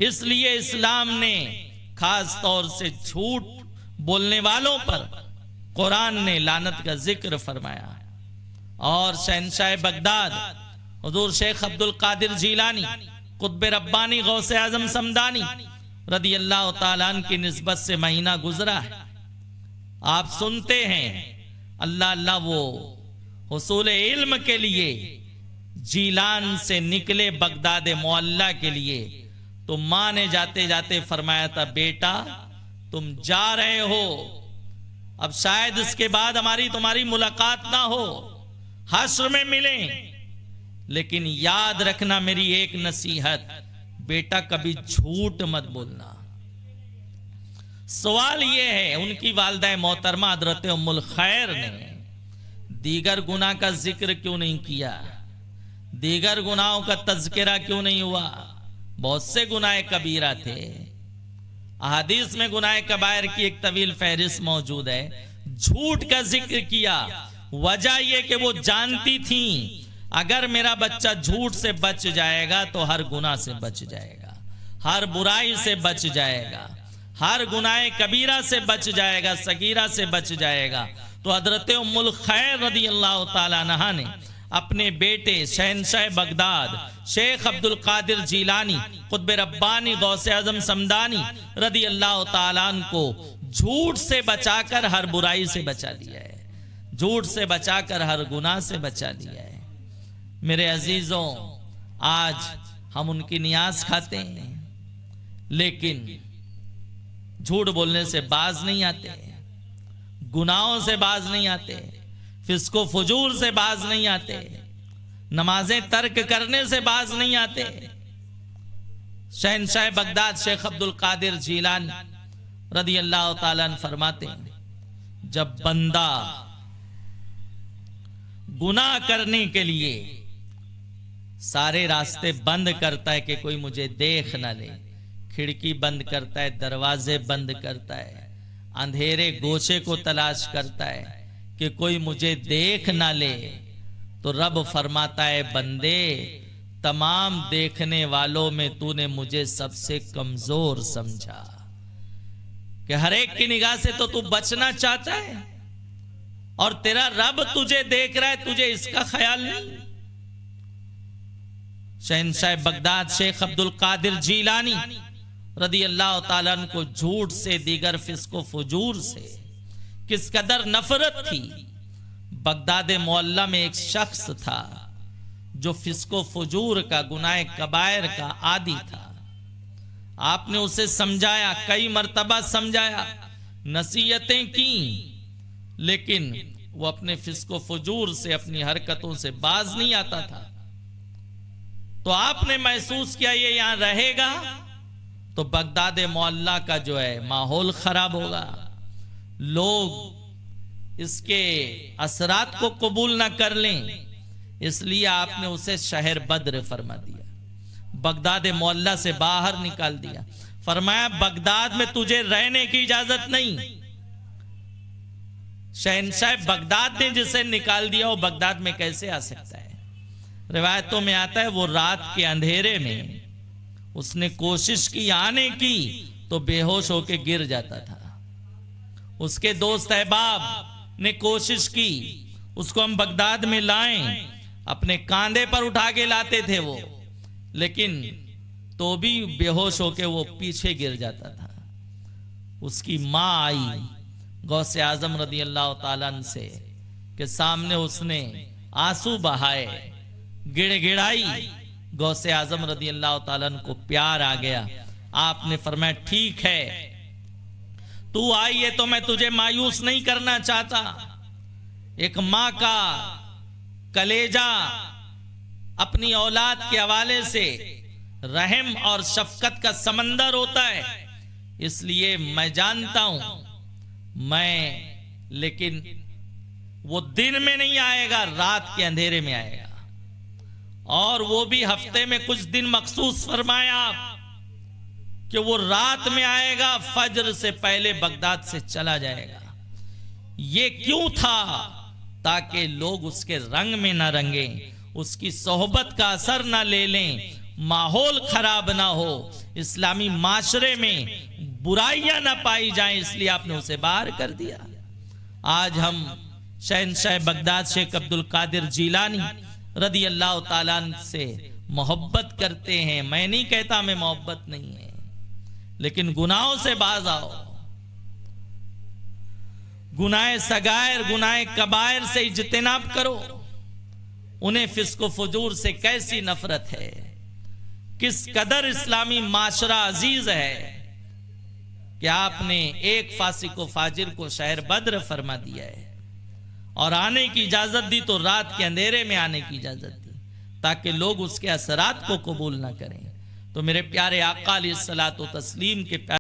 इसलिए इस्लाम ने खास तौर से झूठ बोलने वालों पर कुरान ने लानत का जिक्र फरमाया। और शहंशाह बगदाद हुजूर शेख अब्दुल कादिर जीलानी कुतुब रब्बानी गौसे आजम समदानी रदी अल्लाह ताला अन्हु की निस्बत से महीना गुजरा है। आप सुनते हैं अल्लाह अल्लाह वो हुसूल इल्म के लिए जीलान से निकले बगदाद मोहल्ला के लिए, तो मां ने जाते जाते फरमाया था बेटा तुम जा रहे हो, अब शायद इसके बाद हमारी तुम्हारी मुलाकात ना हो, हश्र में मिलें, लेकिन याद रखना मेरी एक नसीहत, बेटा कभी झूठ मत बोलना। सवाल यह है उनकी वालिदा मोहतरमा हजरत उम्मुल खैर ने दीगर गुनाह का जिक्र क्यों नहीं किया, दीगर गुनाहों का तज़किरा क्यों नहीं हुआ? बहुत से गुनाह कबीरा थे। अहादीस में गुनाह कबायर की एक तवील फहरिस्त मौजूद है। झूठ का जिक्र किया, वजह यह कि वो जानती थी अगर मेरा बच्चा झूठ से बच जाएगा तो हर गुनाह से बच जाएगा, हर बुराई से बच जाएगा, हर गुनाह कबीरा से बच जाएगा, सगीरा से बच जाएगा। तो हजरत उम्मुल खैर रदी अल्लाह ताला अन्हा ने अपने बेटे शहंशाह बगदाद शेख अब्दुल कादिर जीलानी कुतुब रब्बानी गौसे आजम समदानी रदी अल्लाह ताला अन्हु को झूठ से बचाकर हर बुराई से बचा लिया है, झूठ से बचाकर हर गुनाह से बचा लिया है। मेरे अजीजों, आज हम उनकी नियाज खाते हैं लेकिन झूठ बोलने से बाज नहीं आते, गुनाहों से बाज नहीं आते, फिस्को फुजूर से बाज नहीं आते, नमाजें तर्क करने से बाज नहीं आते। शहंशाह बगदाद शेख अब्दुल कादिर जीलानी रदी अल्लाह ताला अन्हु फरमाते हैं जब बंदा गुनाह करने के लिए सारे रास्ते बंद करता है कि कोई मुझे देख ना ले, खिड़की बंद करता है, दरवाजे बंद करता है, अंधेरे गोशे को तलाश करता है कि कोई मुझे देख ना ले, तो रब फरमाता है बंदे तमाम देखने वालों में तूने मुझे सबसे कमजोर समझा, कि हर एक की निगाह से तो तू बचना चाहता है और तेरा रब तुझे देख रहा है, तुझे इसका ख्याल नहीं। शहंशाह बगदाद शेख अब्दुल कादिर जीलानी रदी अल्लाह ताला अन्हु को झूठ से दीगर फिस्को फुजूर से किस कदर नफरत थी। बगदाद मोहल्ला में एक शख्स था जो फिस्को फुजूर का गुनाह कबायर का आदी था। आपने उसे समझाया, कई मर्तबा समझाया, नसीहतें की, लेकिन वो अपने फिस्को फुजूर से अपनी हरकतों से बाज नहीं आता था। तो आपने महसूस किया ये यहां रहेगा तो बगदाद मोहल्ला का जो है माहौल खराब होगा, लोग इसके असरात को कबूल ना कर लें, इसलिए आपने उसे शहर बद्र फरमा दिया, बगदाद मोहल्ला से बाहर निकाल दिया। फरमाया बगदाद में तुझे रहने की इजाजत नहीं। शहंशाह बगदाद ने जिसे निकाल दिया वो बगदाद में कैसे आ सकता है? रिवायतों में आता है वो रात के अंधेरे में उसने कोशिश की आने की तो बेहोश होकर गिर जाता था। उसके दोस्त अहबाब ने कोशिश की उसको हम बगदाद में लाएं, अपने कांधे पर उठा के लाते थे वो, लेकिन तो भी बेहोश होकर वो पीछे गिर जाता था। उसकी मां आई गौसे आजम रदी अल्लाह ताला अन्हु से के सामने, उसने आंसू बहाए, गिड़गिड़ाई। गौसे आजम रदी अल्लाह ताला अन्हु को प्यार आ गया। आपने फरमाया ठीक है तू आई है तो मैं तुझे मायूस नहीं करना चाहता। एक मां का कलेजा अपनी औलाद के हवाले से रहम और शफकत का समंदर होता है, इसलिए मैं जानता हूं लेकिन वो दिन में नहीं आएगा, रात के अंधेरे में आएगा, और वो भी हफ्ते में कुछ दिन मखसूस फरमाया कि वो रात में आएगा, फजर से पहले बगदाद से चला जाएगा। ये क्यों था? ताकि लोग उसके रंग में ना रंगे, उसकी सोहबत का असर ना ले लें, माहौल खराब ना हो, इस्लामी माशरे में बुराइयां ना पाई जाएं, इसलिए आपने उसे बाहर कर दिया। आज हम शहंशाह बगदाद शेख अब्दुल कादिर जीलानी रदी अल्लाह ताला से मोहब्बत करते हैं। मैं नहीं कहता हमें मोहब्बत नहीं है, लेकिन गुनाहों से बाज आओ। गुनाह सगायर, गुनाह कबायर से इज्तिनाब करो। उन्हें फिस्को फजूर से कैसी नफरत है, किस कदर इस्लामी माशरा अजीज है कि आपने एक फासिक व फाजिर को शहर बद्र फरमा दिया है और आने की इजाजत दी तो रात के अंधेरे में आने की इजाजत दी ताकि लोग उसके असरात को कबूल ना करें। तो मेरे प्यारे आका अलैहिस्सलातु तस्लीम के